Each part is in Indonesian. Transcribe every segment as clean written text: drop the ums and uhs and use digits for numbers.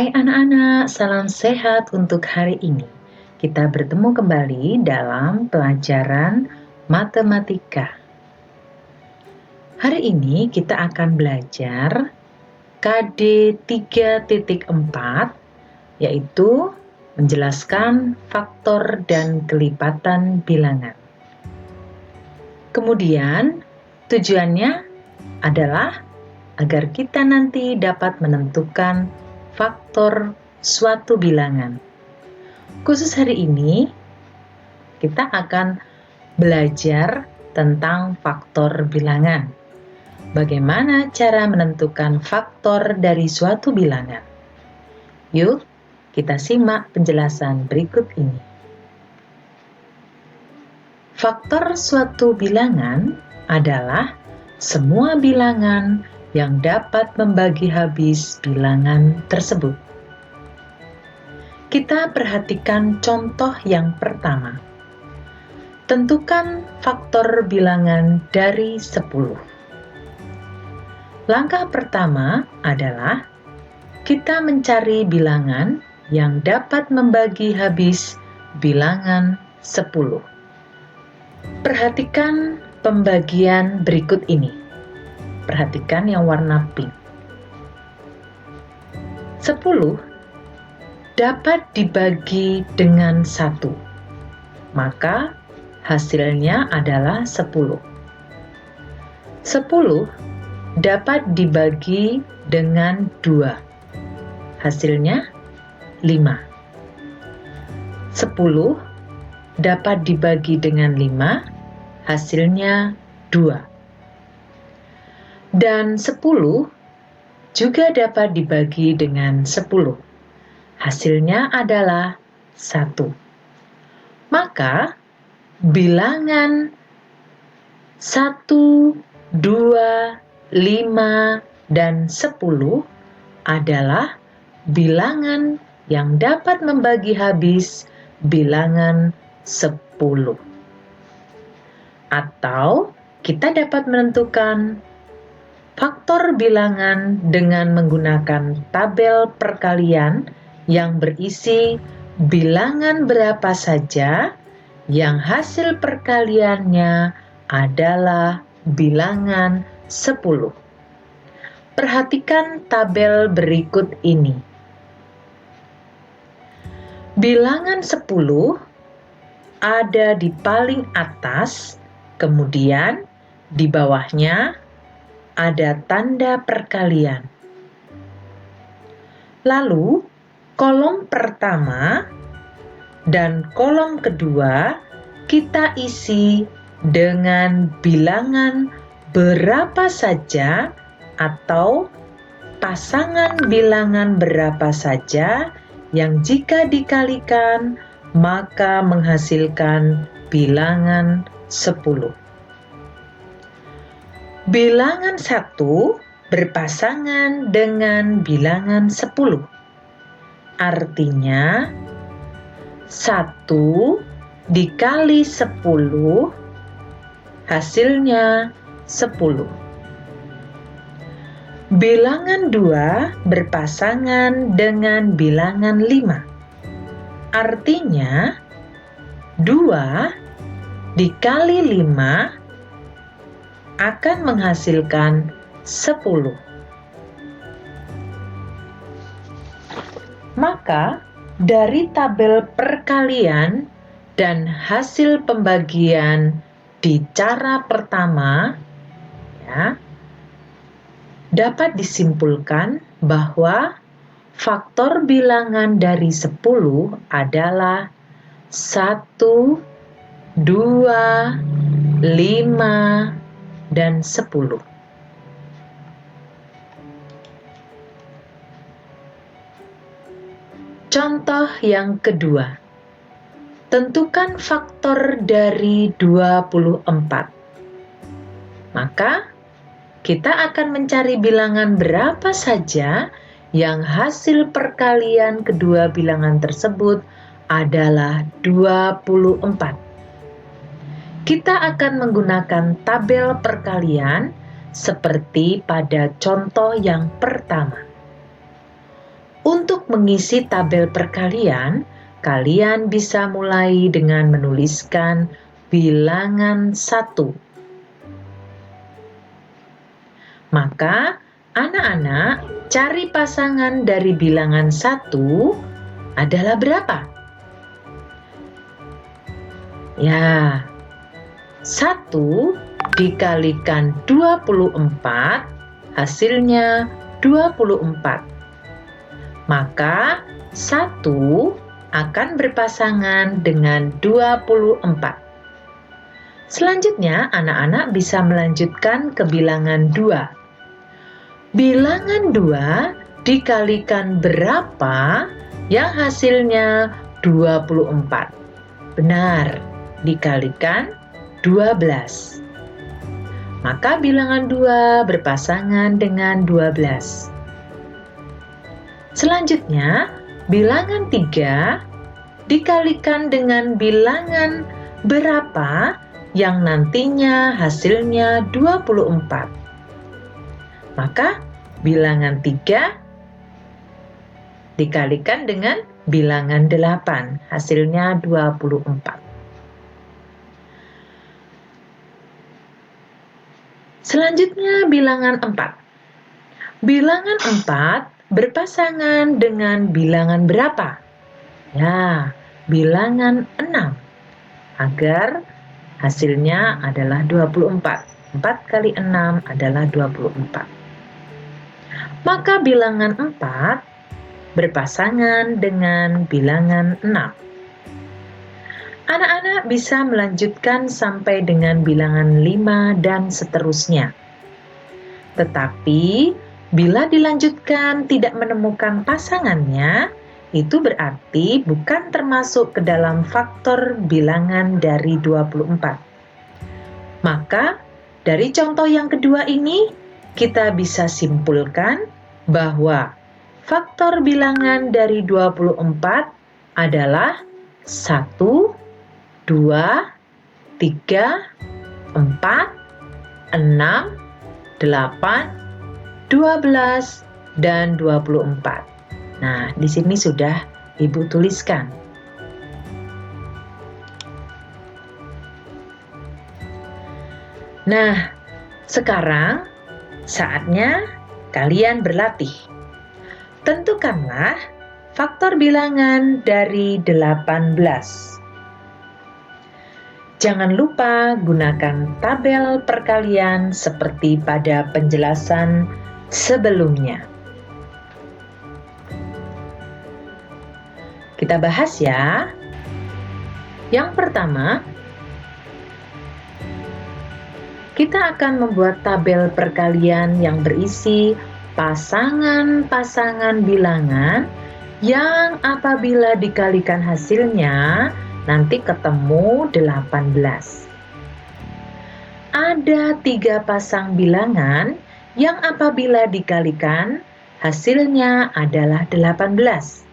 Hai anak-anak, salam sehat untuk hari ini. Kita bertemu kembali dalam pelajaran matematika. Hari ini kita akan belajar KD 3.4, yaitu menjelaskan faktor dan kelipatan bilangan. Kemudian, tujuannya adalah agar kita nanti dapat menentukan faktor suatu bilangan. Khusus hari ini, kita akan belajar tentang faktor bilangan. Bagaimana cara menentukan faktor dari suatu bilangan? Yuk, kita simak penjelasan berikut ini. Faktor suatu bilangan adalah semua bilangan yang dapat membagi habis bilangan tersebut. Kita perhatikan contoh yang pertama. Tentukan faktor bilangan dari 10. Langkah pertama adalah kita mencari bilangan yang dapat membagi habis bilangan 10. Perhatikan pembagian berikut ini. Perhatikan yang warna pink. 10 dapat dibagi dengan 1. Maka hasilnya adalah 10. 10 dapat dibagi dengan 2. Hasilnya 5. 10 dapat dibagi dengan 5. Hasilnya 2. Dan 10 juga dapat dibagi dengan 10. Hasilnya adalah 1. Maka bilangan 1, 2, 5, dan 10 adalah bilangan yang dapat membagi habis bilangan 10. Atau kita dapat menentukan faktor bilangan dengan menggunakan tabel perkalian yang berisi bilangan berapa saja yang hasil perkaliannya adalah bilangan 10. Perhatikan tabel berikut ini. Bilangan 10 ada di paling atas, kemudian di bawahnya ada tanda perkalian. Lalu, kolom pertama dan kolom kedua kita isi dengan bilangan berapa saja atau pasangan bilangan berapa saja yang jika dikalikan maka menghasilkan bilangan 10. Bilangan 1 berpasangan dengan bilangan 10. Artinya 1 dikali 10 hasilnya 10. Bilangan 2 berpasangan dengan bilangan 5. Artinya 2 dikali 5 akan menghasilkan 10. Maka dari tabel perkalian dan hasil pembagian di cara pertama, dapat disimpulkan bahwa faktor bilangan dari 10 adalah 1, 2, 5, dan 10. Contoh yang kedua. Tentukan faktor dari 24. Maka, kita akan mencari bilangan berapa saja yang hasil perkalian kedua bilangan tersebut adalah 24. Kita akan menggunakan tabel perkalian seperti pada contoh yang pertama. Untuk mengisi tabel perkalian, kalian bisa mulai dengan menuliskan bilangan 1. Maka, anak-anak cari pasangan dari bilangan 1 adalah berapa? Ya, 1 dikalikan 24 hasilnya 24. Maka 1 akan berpasangan dengan 24. Selanjutnya, anak-anak bisa melanjutkan ke bilangan 2. Bilangan 2 dikalikan berapa yang hasilnya 24? Benar, dikalikan 12. Maka bilangan 2 berpasangan dengan 12. Selanjutnya, bilangan 3 dikalikan dengan bilangan berapa yang nantinya hasilnya 24. Maka bilangan 3 dikalikan dengan bilangan 8, hasilnya 24. Selanjutnya bilangan 4. Bilangan 4 berpasangan dengan bilangan berapa? Ya, bilangan 6. Agar hasilnya adalah 24. 4 kali 6 adalah 24. Maka bilangan 4 berpasangan dengan bilangan 6. Anak-anak bisa melanjutkan sampai dengan bilangan 5 dan seterusnya. Tetapi, bila dilanjutkan tidak menemukan pasangannya, itu berarti bukan termasuk ke dalam faktor bilangan dari 24. Maka, dari contoh yang kedua ini, kita bisa simpulkan bahwa faktor bilangan dari 24 adalah 1, 2, 3, 4, 6, 8, 12, dan 24. Nah, di sini sudah Ibu tuliskan. Nah, sekarang saatnya kalian berlatih. Tentukanlah faktor bilangan dari 18. Jangan lupa gunakan tabel perkalian seperti pada penjelasan sebelumnya. Kita bahas ya. Yang pertama, kita akan membuat tabel perkalian yang berisi pasangan-pasangan bilangan yang apabila dikalikan hasilnya nanti ketemu 18. Ada 3 pasang bilangan yang apabila dikalikan hasilnya adalah 18.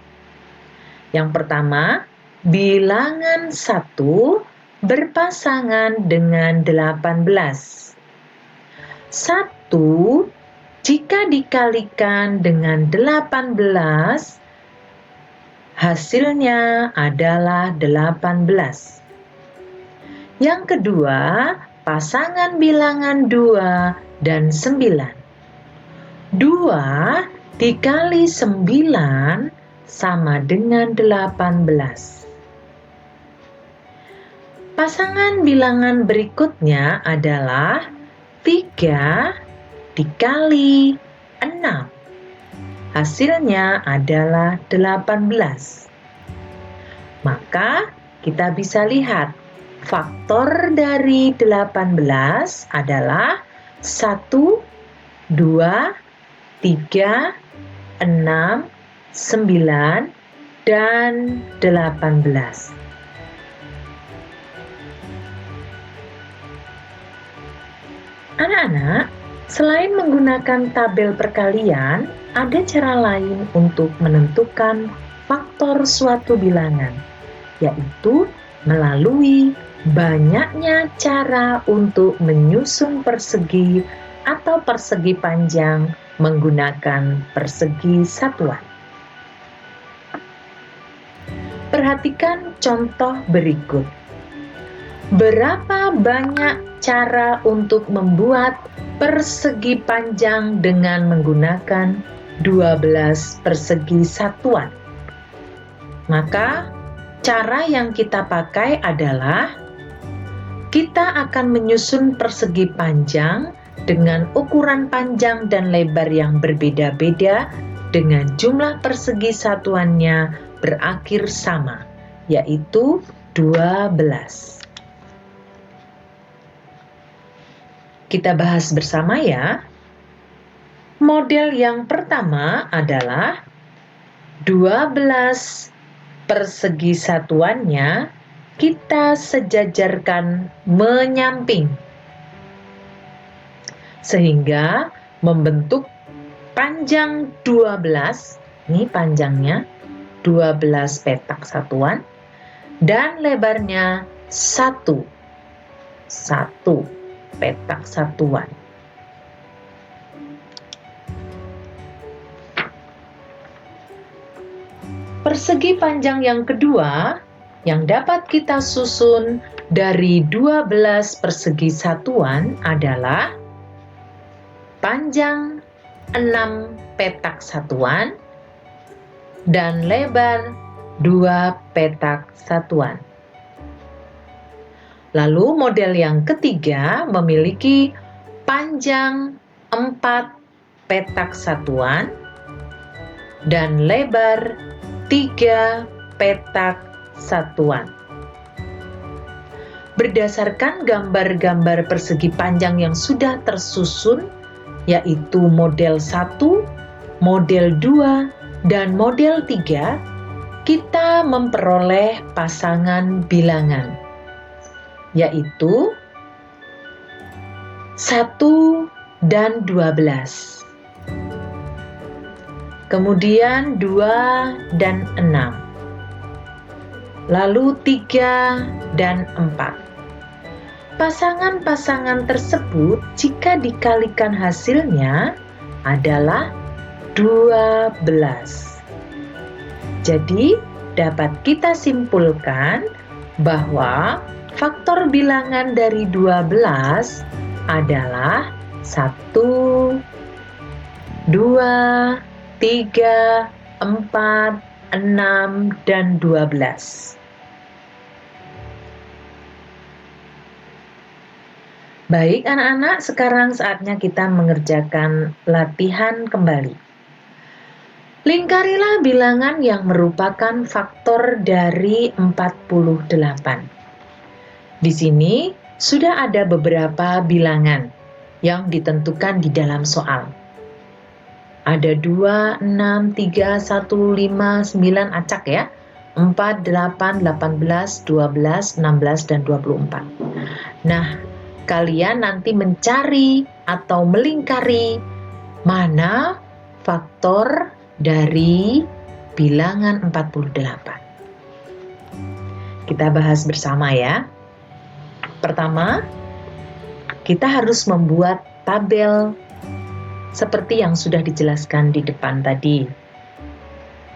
Yang pertama, bilangan 1 berpasangan dengan 18. 1 jika dikalikan dengan 18, hasilnya adalah 18. Yang kedua, pasangan bilangan 2 dan 9. 2 dikali 9 sama dengan 18. Pasangan bilangan berikutnya adalah 3 dikali 6. Hasilnya adalah 18. Maka kita bisa lihat faktor dari 18 adalah 1, 2, 3, 6, 9, dan 18. Anak-anak, selain menggunakan tabel perkalian, ada cara lain untuk menentukan faktor suatu bilangan, yaitu melalui banyaknya cara untuk menyusun persegi atau persegi panjang menggunakan persegi satuan. Perhatikan contoh berikut. Berapa banyak cara untuk membuat persegi panjang dengan menggunakan 12 persegi satuan? Maka, cara yang kita pakai adalah kita akan menyusun persegi panjang dengan ukuran panjang dan lebar yang berbeda-beda dengan jumlah persegi satuannya berakhir sama, yaitu 12. Kita bahas bersama ya. Model yang pertama adalah 12 persegi satuannya kita sejajarkan menyamping, sehingga membentuk panjang 12, ini panjangnya 12 petak satuan, dan lebarnya 1 petak satuan. Persegi panjang yang kedua yang dapat kita susun dari 12 persegi satuan adalah panjang 6 petak satuan dan lebar 2 petak satuan. Lalu model yang ketiga memiliki panjang 4 petak satuan dan lebar 3 petak satuan. Berdasarkan gambar-gambar persegi panjang yang sudah tersusun, yaitu model 1, model 2, dan model 3, kita memperoleh pasangan bilangan, yaitu 1 dan 12. Kemudian 2 dan 6. Lalu 3 dan 4. Pasangan-pasangan tersebut jika dikalikan hasilnya adalah 12. Jadi dapat kita simpulkan bahwa faktor bilangan dari 12 adalah 1, 2, 3, 4, 6, dan 12. Baik anak-anak, sekarang saatnya kita mengerjakan latihan kembali. Lingkarilah bilangan yang merupakan faktor dari 48. Di sini sudah ada beberapa bilangan yang ditentukan di dalam soal. Ada 2, 6, 3, 1, 5, 9, acak ya. 4, 8, 18, 12, 16, dan 24. Nah, kalian nanti mencari atau melingkari mana faktor dari bilangan 48. Kita bahas bersama ya. Pertama, kita harus membuat tabel seperti yang sudah dijelaskan di depan tadi.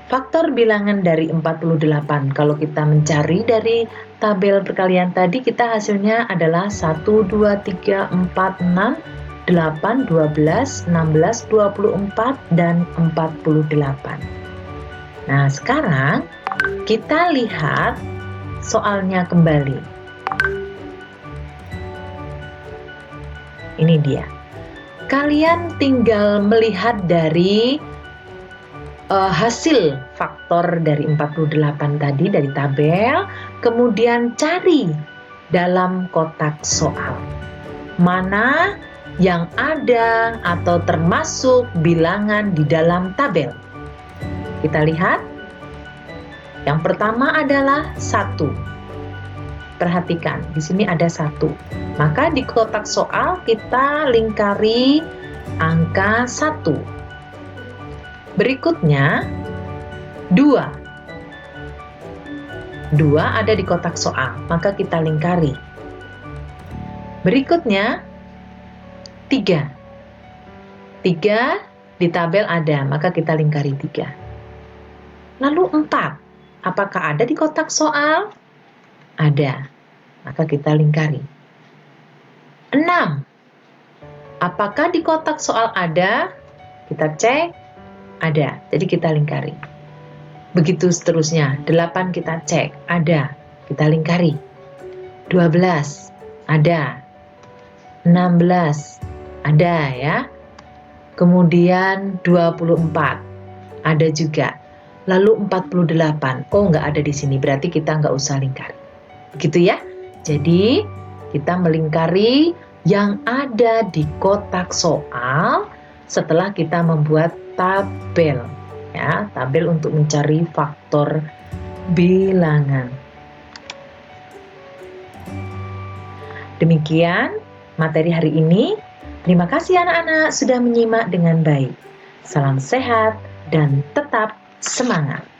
Faktor bilangan dari 48, kalau kita mencari dari tabel perkalian tadi, kita hasilnya adalah 1, 2, 3, 4, 6, 8, 12, 16, 24, dan 48. Nah, sekarang kita lihat soalnya kembali. Ini dia. Kalian tinggal melihat dari hasil faktor dari 48 tadi dari tabel, kemudian cari dalam kotak soal mana yang ada atau termasuk bilangan di dalam tabel. Kita lihat. Yang pertama adalah 1. Perhatikan, di sini ada 1. Maka di kotak soal kita lingkari angka 1. Berikutnya 2. 2 ada di kotak soal, maka kita lingkari. Berikutnya 3. 3 di tabel ada, maka kita lingkari 3. Lalu 4. apakah ada di kotak soal? Ada, maka kita lingkari. 6. Apakah di kotak soal ada? Kita cek, ada, jadi kita lingkari. Begitu seterusnya, 8 kita cek, ada, kita lingkari. 12, ada. 16, ada ya. Kemudian 24, ada juga. Lalu 48, oh nggak ada di sini, berarti kita nggak usah lingkari. Begitu ya. Jadi kita melingkari yang ada di kotak soal setelah kita membuat tabel. Ya, tabel untuk mencari faktor bilangan. Demikian materi hari ini. Terima kasih anak-anak sudah menyimak dengan baik. Salam sehat dan tetap semangat.